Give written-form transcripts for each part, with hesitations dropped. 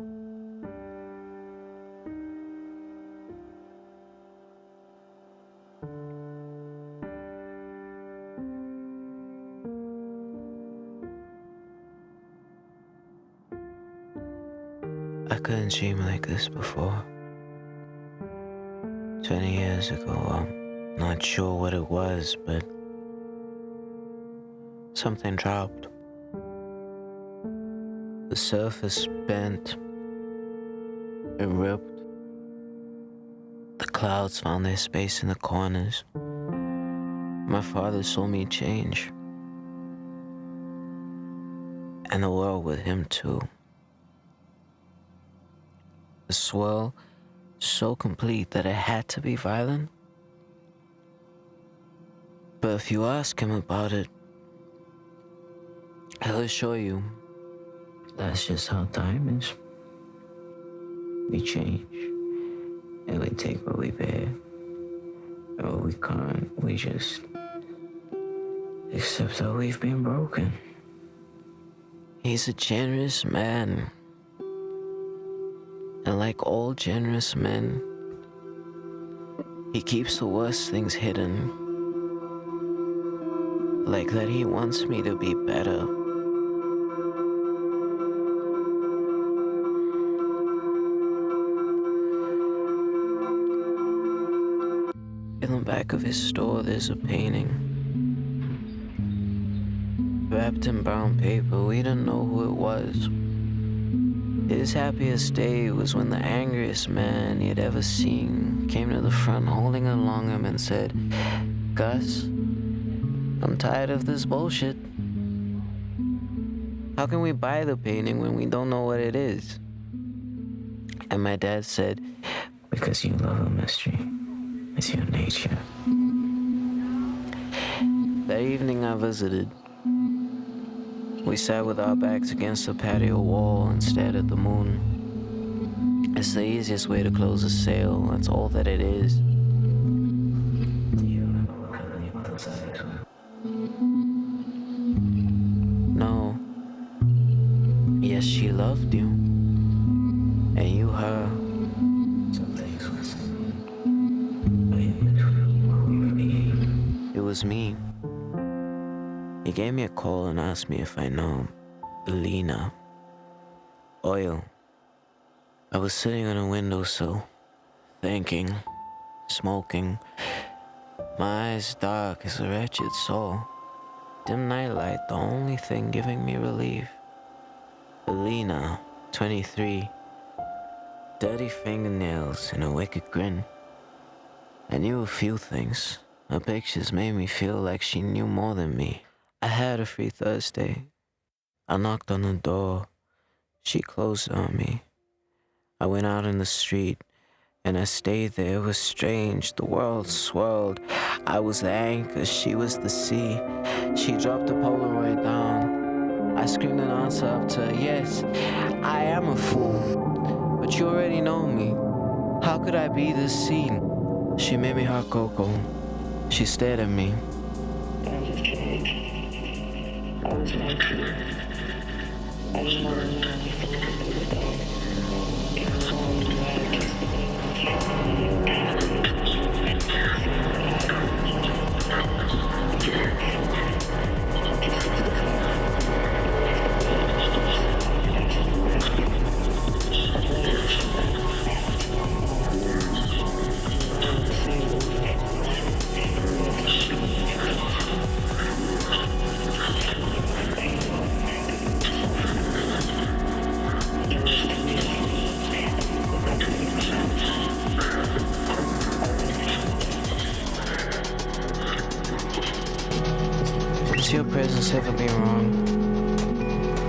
I couldn't dream like this before. 20 years ago, I'm not sure what it was, but something dropped. The surface bent and ripped. The clouds found their space in the corners. My father saw me change, and the world with him too. The swirl so complete that it had to be violent. But if you ask him about it, he'll assure you that's just how time is. We change, and we take what we bear, and what we can't, we just accept that we've been broken. He's a generous man. And like all generous men, he keeps the worst things hidden. Like that he wants me to be better. In the back of his store, there's a painting. Wrapped in brown paper, we didn't know who it was. His happiest day was when the angriest man he had ever seen came to the front holding along him and said, "Gus, I'm tired of this bullshit. How can we buy the painting when we don't know what it is?" And my dad said, "Because you love a mystery. It's your nature." That evening I visited. We sat with our backs against the patio wall and stared at the moon. It's the easiest way to close a sale, that's all that it is. Do you remember what color your mother's eyes were? No. Yes, she loved you. And you her. Some things were similar. But in between, what we really it was me. He gave me a call and asked me if I know Lena. Oil. I was sitting on a windowsill, thinking, smoking, my eyes dark as a wretched soul. Dim nightlight, the only thing giving me relief. Lena, 23, dirty fingernails and a wicked grin. I knew a few things. Her pictures made me feel like she knew more than me. I had a free Thursday. I knocked on the door. She closed on me. I went out in the street, and I stayed there. It was strange. The world swirled. I was the anchor. She was the sea. She dropped the Polaroid down. I screamed an answer up to her. Yes, I am a fool, but you already know me. How could I be this scene? She made me hot cocoa. She stared at me. I was meant to. I was more than anything to do without. It was only dramatic. Has your presence ever been wrong?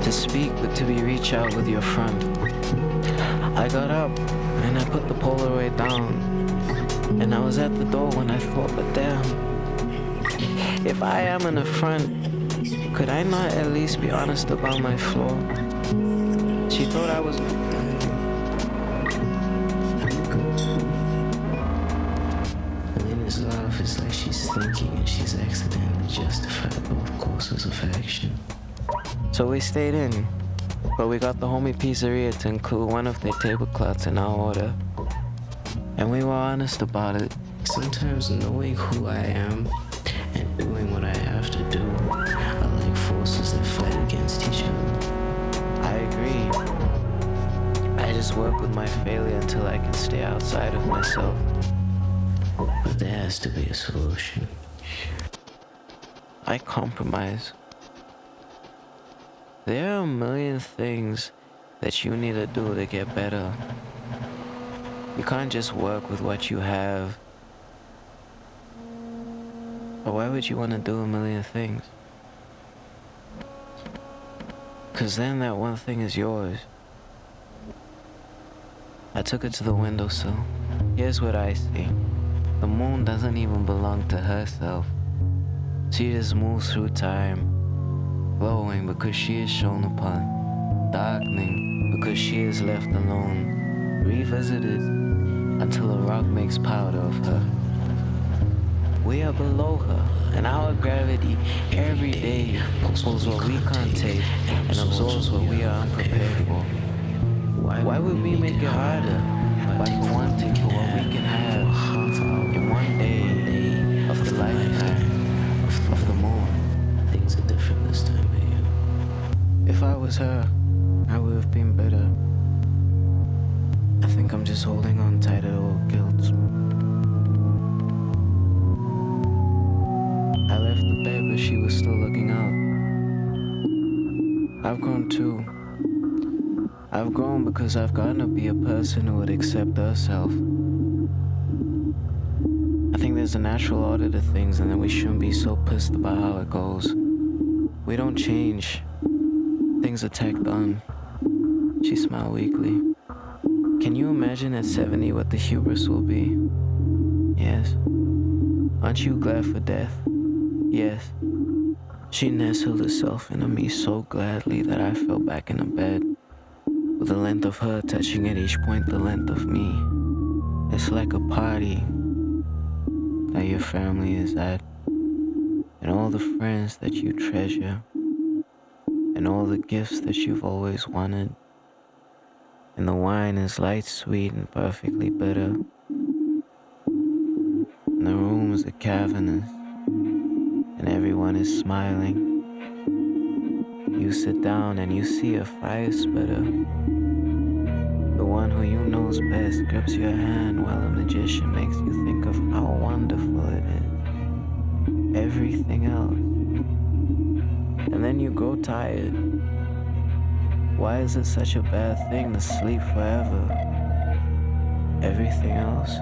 To speak but to be reached out with your front. I got up and I put the Polaroid down, and I was at the door when I thought, but damn, if I am in the front, could I not at least be honest about my flaw? She thought I was Elena's laugh is like she's thinking and she's accidentally justified both courses of action. So we stayed in. But we got the homie pizzeria to include one of their tablecloths in our order. And we were honest about it. Sometimes knowing who I am and doing what I have to do are like forces that fight against each other. I agree. I just work with my failure until I can stay outside of myself. But there has to be a solution. I compromise. There are a million things that you need to do to get better. You can't just work with what you have. But why would you want to do a million things? Cause then that one thing is yours. I took it to the windowsill. Here's what I see. The moon doesn't even belong to herself. She just moves through time, glowing because she is shone upon, darkening because she is left alone, revisited until a rock makes powder of her. We are below her, and our gravity every day pulls what we can't take and absorbs what we are unprepared for. Why would we make it harder by wanting for what we can have in one day of the lifetime of the moon? Things are different this time of year. If I was her, I would have been better. I think I'm just holding on tight to old guilt. I left the bed, but she was still looking out. I've grown too. I've grown because I've gotten to be a person who would accept herself. I think there's a natural order to things and that we shouldn't be so pissed about how it goes. We don't change. Things are tacked on. She smiled weakly. Can you imagine at 70 what the hubris will be? Yes. Aren't you glad for death? Yes. She nestled herself into me so gladly that I fell back in the bed, with the length of her touching at each point the length of me. It's like a party that your family is at, and all the friends that you treasure, and all the gifts that you've always wanted. And the wine is light, sweet, and perfectly bitter. And the rooms are cavernous, and everyone is smiling. You sit down and you see a fire spitter. The one who you know's best grips your hand while a magician makes you think of how wonderful it is. Everything else. And then you grow tired. Why is it such a bad thing to sleep forever? Everything else.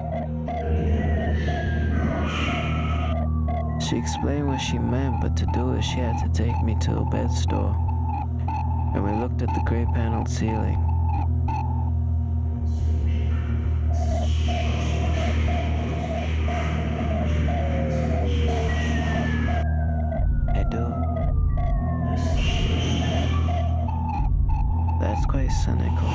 She explained what she meant, but to do it, she had to take me to a bed store. And we looked at the gray paneled ceiling. I do. That's quite cynical.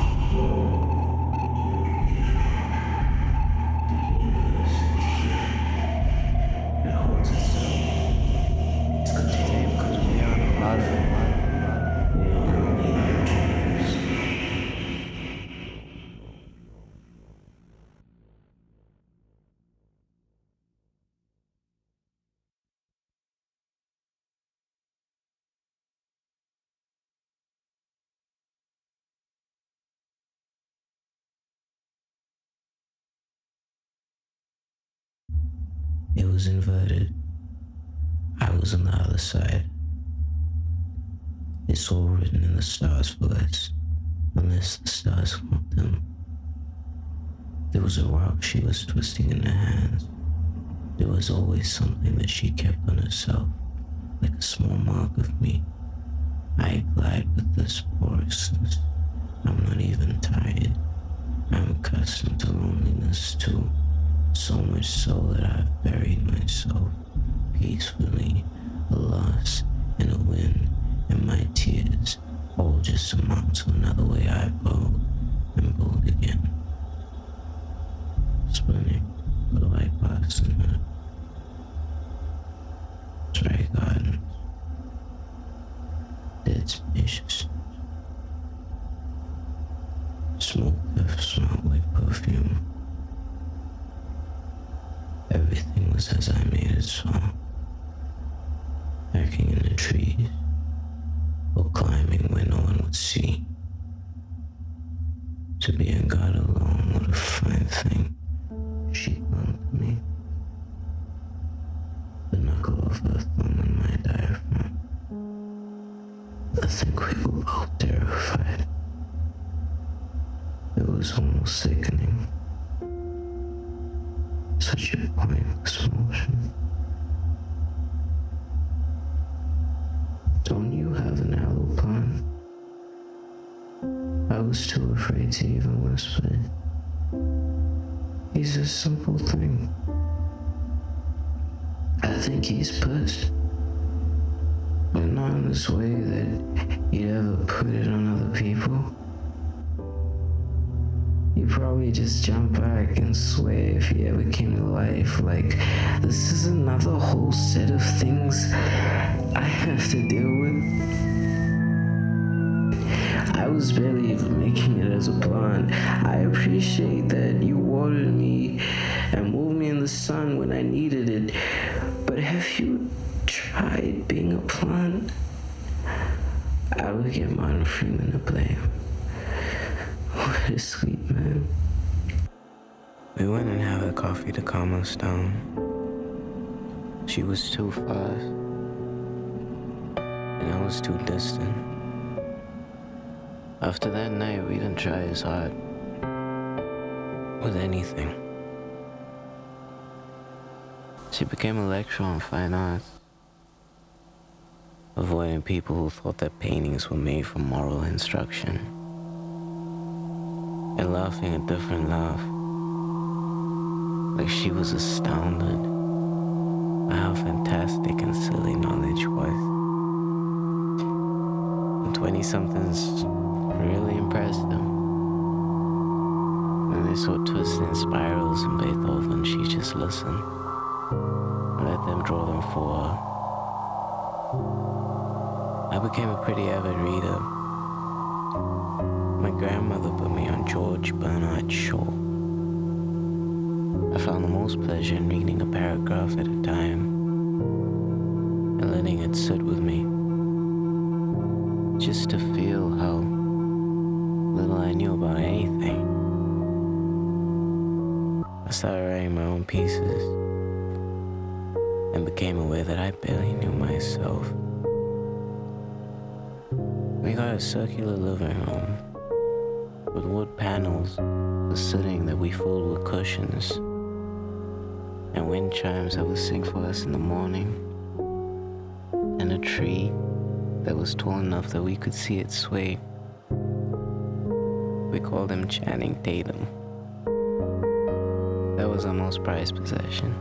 It was inverted. I was on the other side. It's all written in the stars for us, unless the stars want them. There was a rock she was twisting in her hands. There was always something that she kept on herself, like a small mark of me. I glide with this porousness. I'm not even tired. I'm accustomed to loneliness too, so much so that I've buried myself peacefully, a loss and a win, and my tears all just amount to another way I bowed and bowed again. Spinning with a light box in her. Dry gardens, dead spaciousness, Smoke that smelled like perfume. Everything was as I made it so. Hacking in the trees, or climbing where no one would see. To be in God alone, what a fine thing. She clung to me. The knuckle of her thumb in my diaphragm. I think we were both terrified. It was almost sickening. Such a pointless motion. Don't you have an aloe plant? I was too afraid to even whisper. He's a simple thing. I think he's pissed. But not in this way that he'd ever put it on other people. He'd probably just jump back and swear if he ever came to life, like, this is another whole set of things I have to deal with. I was barely even making it as a plant. I appreciate that you watered me and moved me in the sun when I needed it. But have you tried being a plant? I would get Martin Freeman to blame. What a sweet man. We went and had a coffee to calm us down. She was too fast, and I was too distant. After that night, we didn't try as hard with anything. She became a lecturer on fine arts, avoiding people who thought that paintings were made for moral instruction, and laughing a different laugh, like she was astounded by how fantastic and silly knowledge was. And 20-somethings really impressed them. When they saw twisting spirals in Beethoven, she just listened and let them draw them for her. I became a pretty avid reader. My grandmother put me on George Bernard Shaw. I found the most pleasure in reading a paragraph at a time and letting it sit with me, just to feel how little I knew about anything. I started writing my own pieces and became aware that I barely knew myself. We got a circular living room with wood panels for sitting that we filled with cushions, and wind chimes that would sing for us in the morning, and a tree that was tall enough that we could see it sway. We called him Channing Tatum. That was our most prized possession.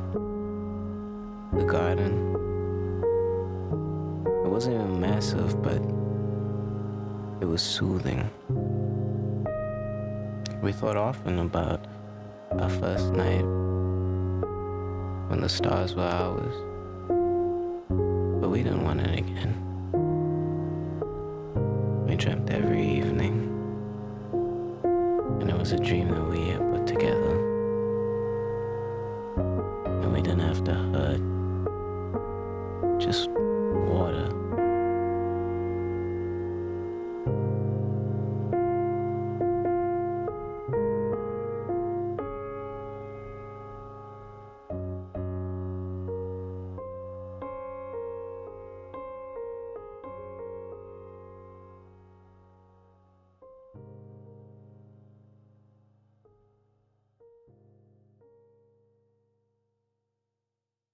The garden. It wasn't even massive, but it was soothing. We thought often about our first night when the stars were ours, but we didn't want it again. We dreamt every evening, and it was a dream that we had